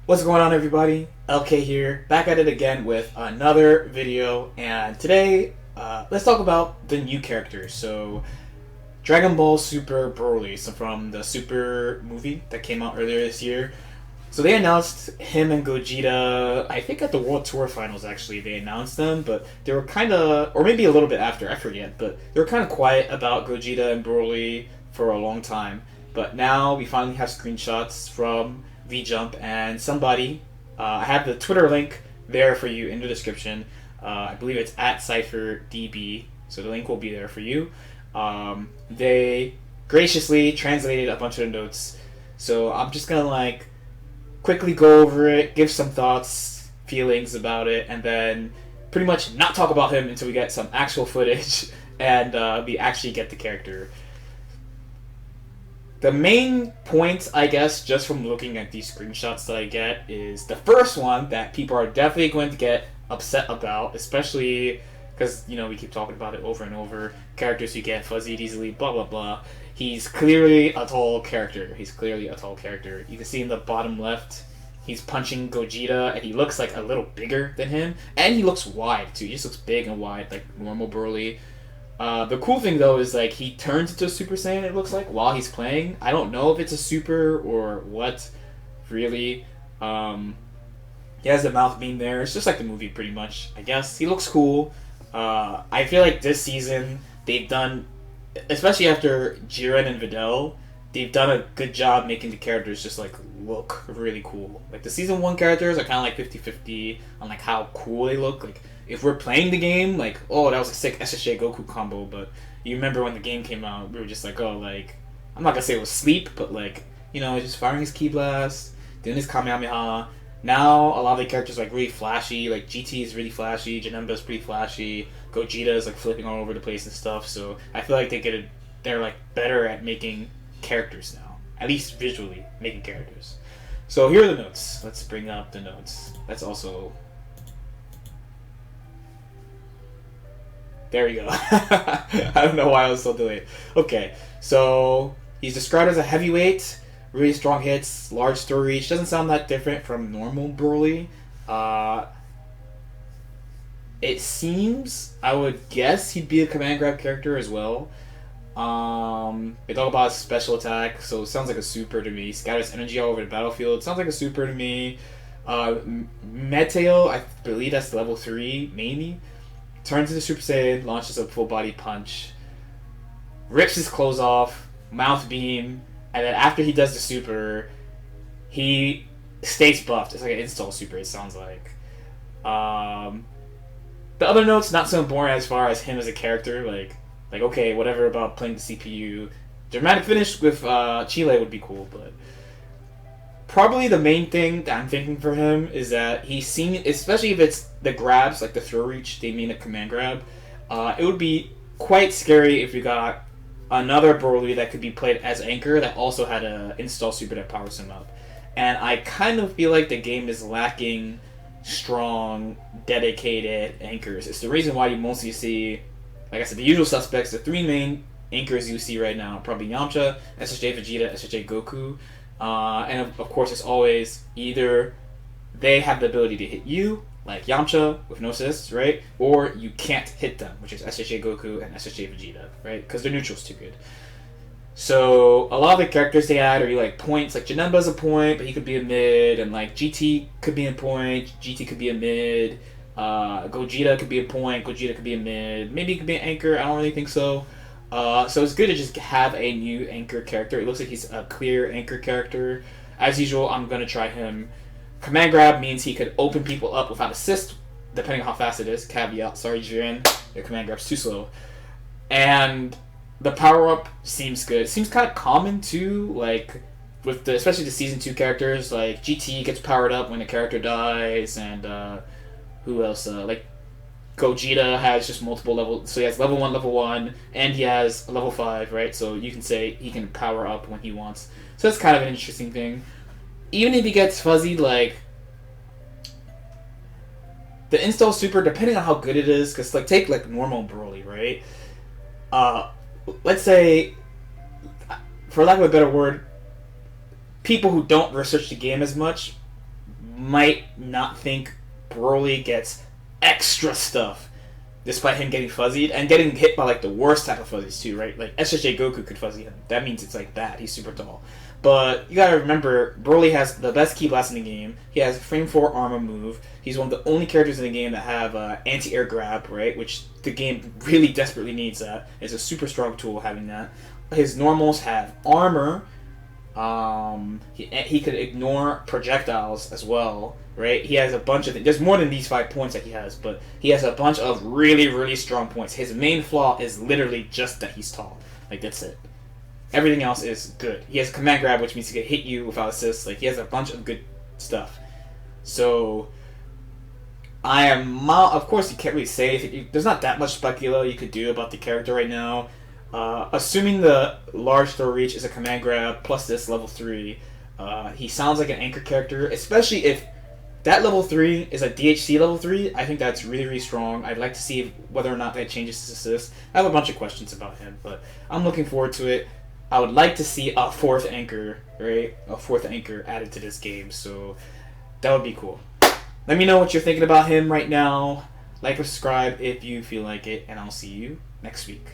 What's going on, everybody? LK here, back at it again with another video, and today let's talk about the new characters. So, Dragon Ball Super Broly, so from the Super movie that came out earlier this year. So they announced him and Gogeta, I think at the World Tour Finals actually, they announced them, but they were kind of, or maybe a little bit after, I forget, but they were kind of quiet about Gogeta and Broly for a long time. But now we finally have screenshots from VJump and somebody. I have the Twitter link there for you in the description. I believe it's at CypherDB, so the link will be there for you. They graciously translated a bunch of the notes, so I'm just gonna quickly go over it, give some thoughts, feelings about it, and then pretty much not talk about him until we get some actual footage and we actually get the character. The main point, I guess, just from looking at these screenshots that I get, is the first one that people are definitely going to get upset about, especially because, we keep talking about it over and over. Characters who get fuzzied easily, blah, blah, blah. He's clearly a tall character. You can see in the bottom left, he's punching Gogeta, and he looks like a little bigger than him. And he looks wide, too. He just looks big and wide, like normal Broly. The cool thing, though, is he turns into a Super Saiyan, it looks like, while he's playing. I don't know if it's a Super or what, really. He has the mouth beam there. It's just like the movie, pretty much, I guess. He looks cool. I feel like this season, they've done, especially after Jiren and Videl, they've done a good job making the characters just, look really cool. The Season 1 characters are kind of 50-50 on, how cool they look. If we're playing the game, oh, that was a sick SSJ Goku combo, but you remember when the game came out, we were just I'm not gonna say it was sleep, but just firing his Ki Blast, doing his Kamehameha. Now, a lot of the characters are really flashy, GT is really flashy, Janemba is pretty flashy, Gogeta is flipping all over the place and stuff, so I feel like they're better at making characters now. At least visually, making characters. So here are the notes. Let's bring up the notes. That's also... There you go. I don't know why I was so delayed. Okay, so he's described as a heavyweight, really strong hits, large throw reach. Doesn't sound that different from normal Broly. It seems, I would guess he'd be a command grab character as well. They talk about his special attack, so it sounds like a super to me. Scatters energy all over the battlefield. Sounds like a super to me. Meteo, I believe that's level 3, maybe. Turns into Super Saiyan, launches a full body punch, rips his clothes off, mouth beam, and then after he does the super, he stays buffed. It's like an install super, it sounds like. The other notes, not so important as far as him as a character, okay, whatever about playing the CPU. Dramatic finish with Chile would be cool, but probably the main thing that I'm thinking for him is that he's seen, especially if it's the grabs, the throw reach, they mean a command grab, it would be quite scary if we got another Broly that could be played as Anchor that also had an install super that powers him up. And I kind of feel like the game is lacking strong, dedicated anchors. It's the reason why you mostly see, like I said, the usual suspects, the 3 main anchors you see right now, probably Yamcha, SSJ Vegeta, SSJ Goku. And of course, it's always either they have the ability to hit you, like Yamcha with no assists, right? Or you can't hit them, which is SSJ Goku and SSJ Vegeta, right? Because their neutral's too good. So a lot of the characters they add are points. Janemba's a point, but he could be a mid, and GT could be a point, GT could be a mid, Gogeta could be a point, Gogeta could be a mid, maybe he could be an anchor. I don't really think so. So it's good to just have a new anchor character. It looks like he's a clear anchor character. As usual, I'm going to try him. Command grab means he could open people up without assist, depending on how fast it is. Caveat, sorry Jiren, your command grab's too slow. And the power-up seems good. It seems kind of common too, with especially the Season 2 characters, GT gets powered up when a character dies, and who else? Gogeta has just multiple levels, so he has level 1, and he has level 5, right? So you can say he can power up when he wants. So that's kind of an interesting thing. Even if he gets fuzzy, the install super, depending on how good it is, because take normal Broly, right? Let's say, for lack of a better word, people who don't research the game as much might not think Broly gets extra stuff, despite him getting fuzzied and getting hit by like the worst type of fuzzies too, right? Like SSJ Goku could fuzzy him. That means it's like bad. He's super tall. But you gotta remember, Broly has the best Ki Blast in the game. He has Frame 4 armor move. He's one of the only characters in the game that have anti-air grab, right? Which the game really desperately needs that. It's a super strong tool having that. His normals have armor. He could ignore projectiles as well, right? He has a bunch of there's more than these 5 points that he has, but he has a bunch of really, really strong points. His main flaw is literally just that he's tall. Like, that's it. Everything else is good. He has command grab, which means he can hit you without assist. Like, he has a bunch of good stuff. So, of course, you can't really say anything. There's not that much specula you could do about the character right now. Assuming the large throw reach is a command grab plus this level 3, he sounds like an anchor character, especially if that level 3 is a DHC level 3. I think that's really, really strong. I'd like to see whether or not that changes his assist. I have a bunch of questions about him, but I'm looking forward to it. I would like to see a 4th anchor, right? A 4th anchor added to this game, so that would be cool. Let me know what you're thinking about him right now. Like or subscribe if you feel like it, and I'll see you next week.